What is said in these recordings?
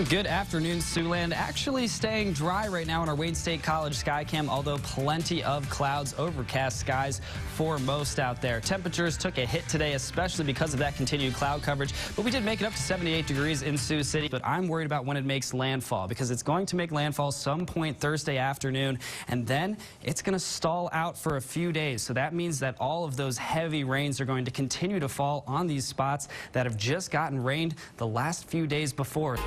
And good afternoon, Siouxland. Actually staying dry right now in our Wayne State College Skycam, although plenty of clouds, overcast skies for most out there. Temperatures took a hit today, especially because of that continued cloud coverage, but we did make it up to 78 degrees in Sioux City. But I'm worried about when it makes landfall, because it's going to make landfall some point Thursday afternoon, and then it's going to stall out for a few days. So that means that all of those heavy rains are going to continue to fall on these spots that have just gotten rained the last few days before.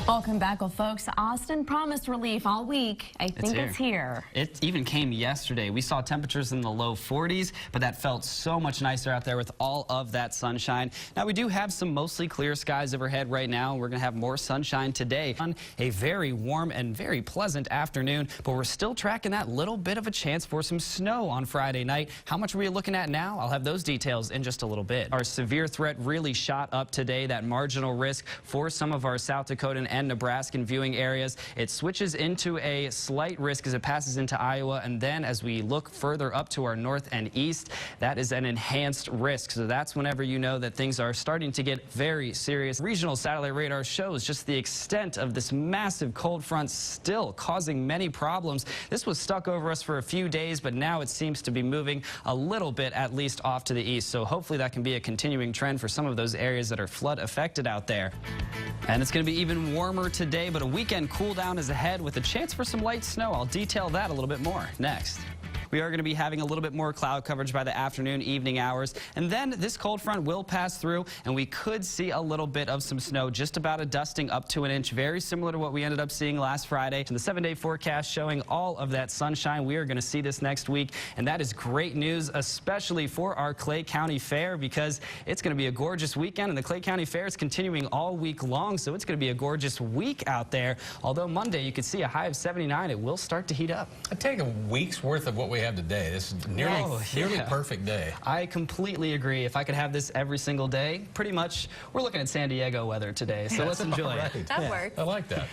Welcome back, well, folks. Austin promised relief all week. I think it's here. It even came yesterday. We saw temperatures in the low 40s, but that felt so much nicer out there with all of that sunshine. Now, we do have some mostly clear skies overhead right now. We're going to have more sunshine today on a very warm and very pleasant afternoon, but we're still tracking that little bit of a chance for some snow on Friday night. How much are we looking at now? I'll have those details in just a little bit. Our severe threat really shot up today. That marginal risk for some of our South Dakotan and Nebraskan viewing areas. It switches into a slight risk as it passes into Iowa, and then as we look further up to our north and east, that is an enhanced risk. So that's whenever you know that things are starting to get very serious. Regional satellite radar shows just the extent of this massive cold front still causing many problems. This was stuck over us for a few days, but now it seems to be moving a little bit at least off to the east. So hopefully that can be a continuing trend for some of those areas that are flood affected out there. And it's going to be even warmer today, but a weekend cool down is ahead with a chance for some light snow. I'll detail that a little bit more next. We are going to be having a little bit more cloud coverage by the afternoon, evening hours, and then this cold front will pass through, and we could see a little bit of some snow, just about a dusting up to an inch, very similar to what we ended up seeing last Friday. And the 7-day forecast showing all of that sunshine. We are going to see this next week, and that is great news, especially for our Clay County Fair, because it's going to be a gorgeous weekend, and the Clay County Fair is continuing all week long, so it's going to be a gorgeous week out there. Although Monday you could see a high of 79, it will start to heat up. I'd take a week's worth of what we have today. This is nearly perfect day. I completely agree. If I could have this every single day, pretty much we're looking at San Diego weather today. So let's enjoy it. That works. I like that.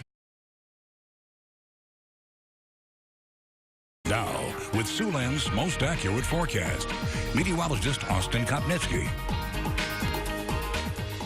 Now, with Siouxland's most accurate forecast, meteorologist Austin Kopnitsky.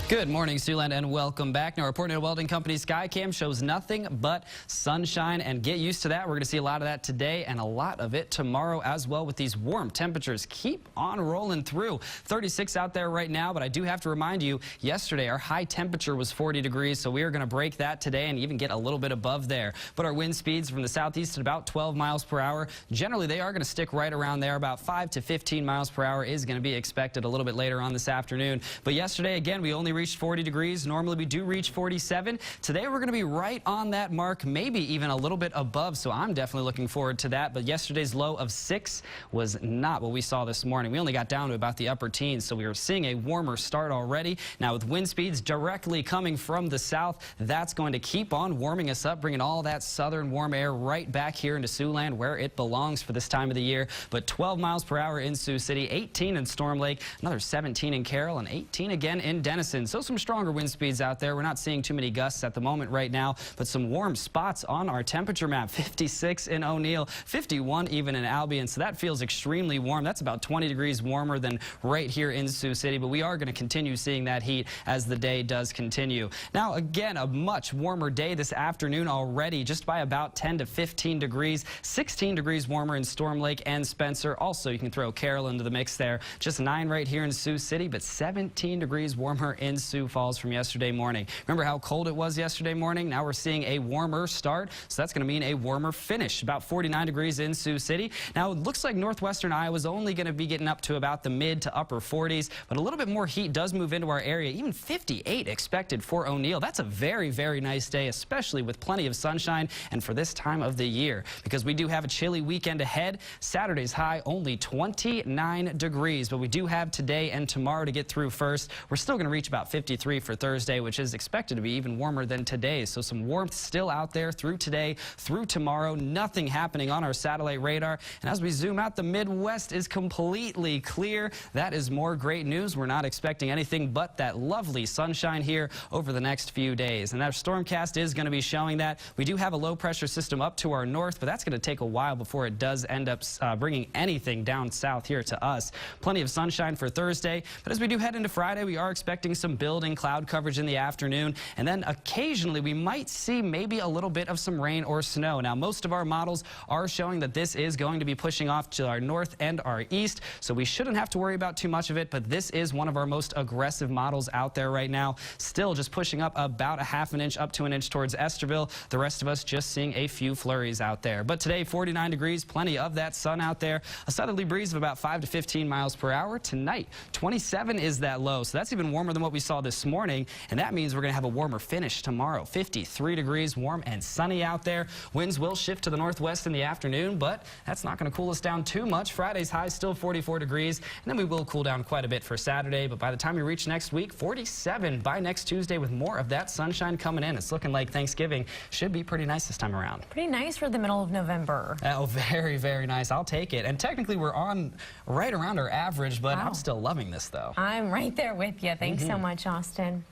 Good morning, Siouxland, and welcome back. Now, our Port Neal Welding Company Skycam shows nothing but sunshine, and get used to that. We're going to see a lot of that today and a lot of it tomorrow as well, with these warm temperatures keep on rolling through. 36 out there right now, but I do have to remind you, yesterday our high temperature was 40 degrees, so we are going to break that today and even get a little bit above there. But our wind speeds from the southeast at about 12 miles per hour. Generally, they are going to stick right around there. About 5 to 15 miles per hour is going to be expected a little bit later on this afternoon. But yesterday, again, we only reached 40 degrees. Normally we do reach 47. Today we're going to be right on that mark, maybe even a little bit above, so I'm definitely looking forward to that. But yesterday's low of 6 was not what we saw this morning. We only got down to about the upper teens, so we were seeing a warmer start already. Now with wind speeds directly coming from the south, that's going to keep on warming us up, bringing all that southern warm air right back here into Siouxland where it belongs for this time of the year. But 12 miles per hour in Sioux City, 18 in Storm Lake, another 17 in Carroll, and 18 again in Denison. So some stronger wind speeds out there. We're not seeing too many gusts at the moment right now, but some warm spots on our temperature map. 56 in O'Neill, 51 even in Albion, so that feels extremely warm. That's about 20 degrees warmer than right here in Sioux City, but we are going to continue seeing that heat as the day does continue. Now again, a much warmer day this afternoon already, just by about 10 to 15 degrees, 16 degrees warmer in Storm Lake and Spencer. Also, you can throw Carroll into the mix there. Just 9 right here in Sioux City, but 17 degrees warmer in Sioux Falls from yesterday morning. Remember how cold it was yesterday morning? Now we're seeing a warmer start, so that's going to mean a warmer finish. About 49 degrees in Sioux City. Now it looks like northwestern Iowa is only going to be getting up to about the mid to upper 40s, but a little bit more heat does move into our area. Even 58 expected for O'Neill. That's a very, very nice day, especially with plenty of sunshine and for this time of the year, because we do have a chilly weekend ahead. Saturday's high only 29 degrees, but we do have today and tomorrow to get through first. We're still going to reach about 53 for Thursday, which is expected to be even warmer than today. So some warmth still out there through today, through tomorrow. Nothing happening on our satellite radar. And as we zoom out, the Midwest is completely clear. That is more great news. We're not expecting anything but that lovely sunshine here over the next few days. And our stormcast is going to be showing that. We do have a low pressure system up to our north, but that's going to take a while before it does end up bringing anything down south here to us. Plenty of sunshine for Thursday, but as we do head into Friday, we are expecting some some building cloud coverage in the afternoon, and then occasionally we might see maybe a little bit of some rain or snow. Now, most of our models are showing that this is going to be pushing off to our north and our east, so we shouldn't have to worry about too much of it, but this is one of our most aggressive models out there right now. Still just pushing up about a half an inch up to an inch towards Esterville. The rest of us just seeing a few flurries out there. But today, 49 degrees, plenty of that sun out there. A southerly breeze of about 5 to 15 miles per hour. Tonight, 27 is that low, so that's even warmer than what we saw this morning, and that means we're going to have a warmer finish tomorrow. 53 degrees, warm and sunny out there. Winds will shift to the northwest in the afternoon, but that's not going to cool us down too much. Friday's high still 44 degrees, and then we will cool down quite a bit for Saturday, but by the time we reach next week, 47 by next Tuesday with more of that sunshine coming in. It's looking like Thanksgiving should be pretty nice this time around. Pretty nice for the middle of November. Oh, very, very nice. I'll take it. And technically we're on right around our average, but Wow. I'm still loving this though. I'm right there with you. Thanks so much, Austin.